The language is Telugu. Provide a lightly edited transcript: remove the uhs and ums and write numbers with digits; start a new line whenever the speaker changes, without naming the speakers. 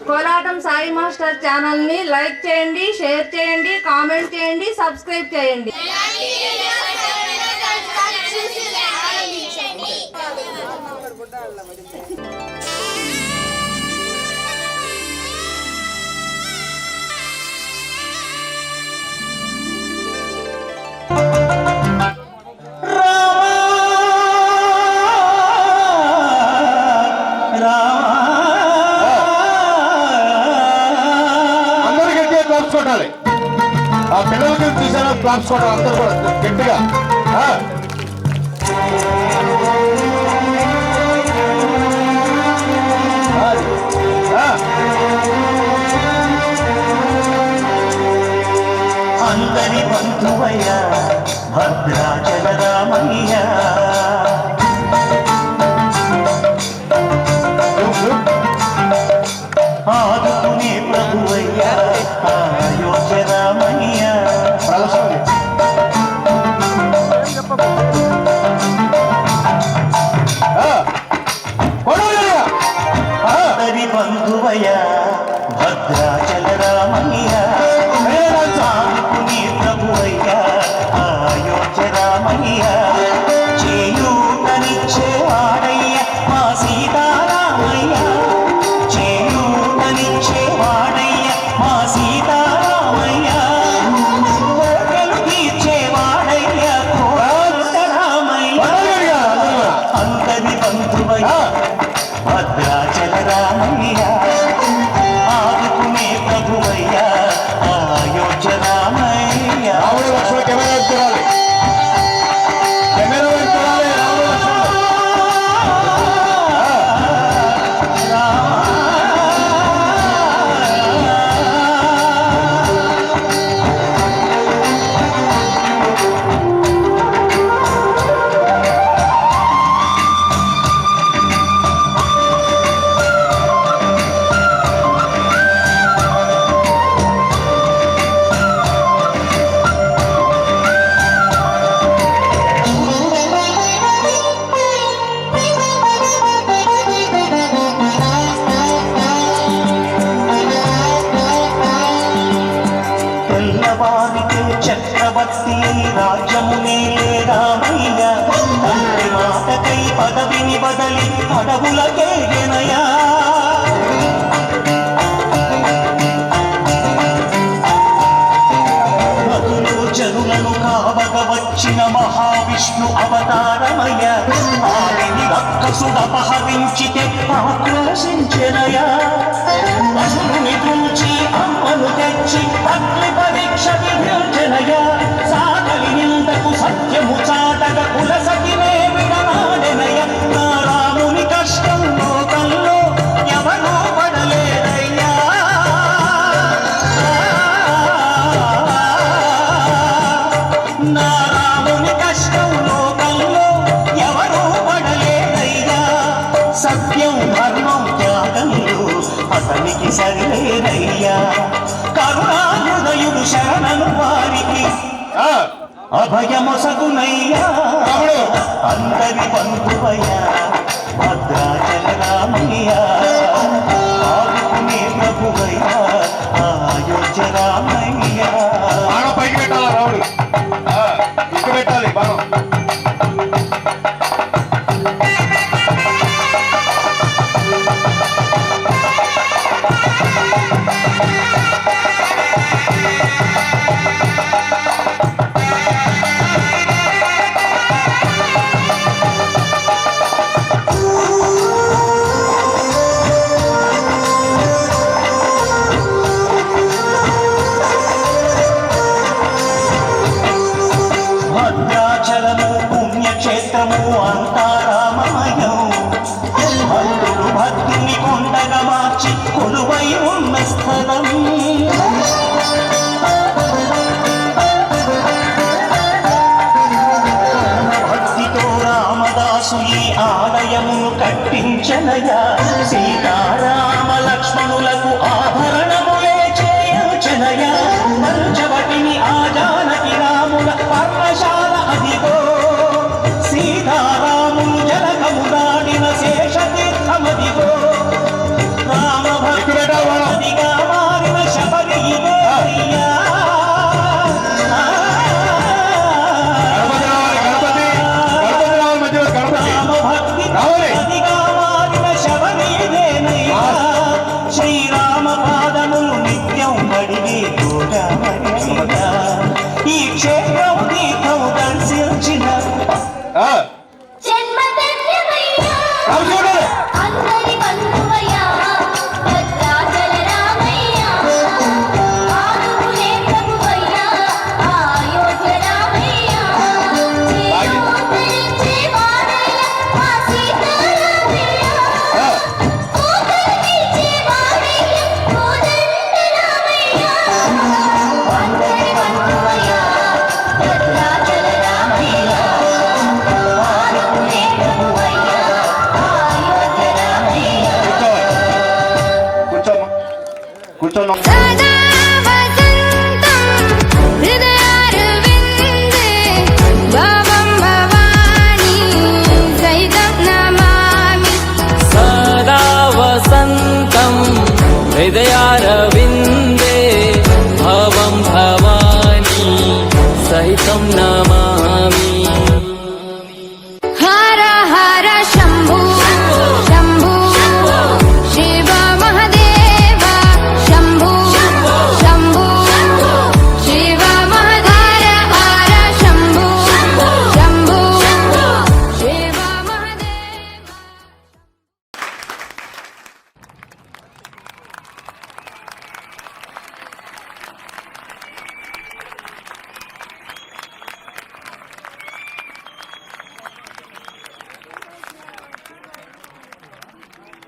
కోలాటం సాయి మాస్టర్ ఛానల్ ని లైక్ చేయండి, షేర్ చేయండి, కామెంట్ చేయండి, సబ్స్క్రైబ్ చేయండి.
ఆ పిల్లలకి తీసారా క్లాప్స్ కూడా అందరూ కూడా గట్టిగా.
అందరి బంధువయ్య భద్రాచల రామయ్య, ఆదుకునే ప్రభువయ్య అయోధ్య రామయ్య. అందరి బంధువయ్య భద్రాచల రామయ్య, ఆదుకునే ప్రభువయ్య అయోధ్య రామయ్య. చేయూతనిచ్చే వాడయ్య మా సీతారామయ్య, చేయూతనిచ్చే వాడయ్య మా సీతారామయ్య, కోటలు తీర్చే వాడయ్య కోట రామయ్య. అందరి బంధువయ్య భద్రాచల రామయ్య, ఆదుకునే ప్రభువయ్య అయోధ్య రామయ్య. తెల్లవారితే చక్రవర్తి రాజ్యమునే రామయ్య, తండ్రి మాటకై పదవిని బదలి అడవులకే గెనయా. నదులు చెరులను కావగ వచ్చిన మహావిష్ణు అవతారమయ్య, ఆవిని రక్కసుడపహరించితే ఆక్రోశించెనయా. పశువుని తుంచి అమ్మను తెచ్చి అగ్ని పరీక్ష విధించెనయ, సాగలి నిందకు సత్యము చాటగ కులసతినే విడనాడెనయ. నా రాముని కష్టం లోకంలో ఎవరూ పడలేదయ్యా. నా రాముని కష్టం లోకంలో ఎవరూ పడలేదయ్యా. సత్యం ధర్మం త్యాగంలో అతనికి సరిలేదయ్యా. కరుణాహృదయుడు శరణను వారికి అభయమొసగునయ్యా. అందరి బంధువయ్య భద్రాచల రామయ్య, ఆదుకునే ప్రభువయ్య అయోధ్య రామయ్య.
పైకి పెట్టాలా రావుడు, ఇక్కడ పెట్టాలి బాణం.
భద్రాచలము పుణ్యక్షేత్రము అంతా రామమయం, భక్తుడు భక్తుని కొండగా మార్చి కొలువై ఉన్న స్థలం. భక్తితో రామదాసు ఈ ఆలయమును కట్టించనయా. సీతారామ లక్ష్మణులకు ఆభరణములే చేయించనయా. పంచవటిని ఆ జానకి రాముల పర్ణశాల అదిగో, సీతారాములు జలకము దాడిన శేషతీర్థమదిగో. రామ భక్తుడ
రావు చూడు.
అందరి బంధువులు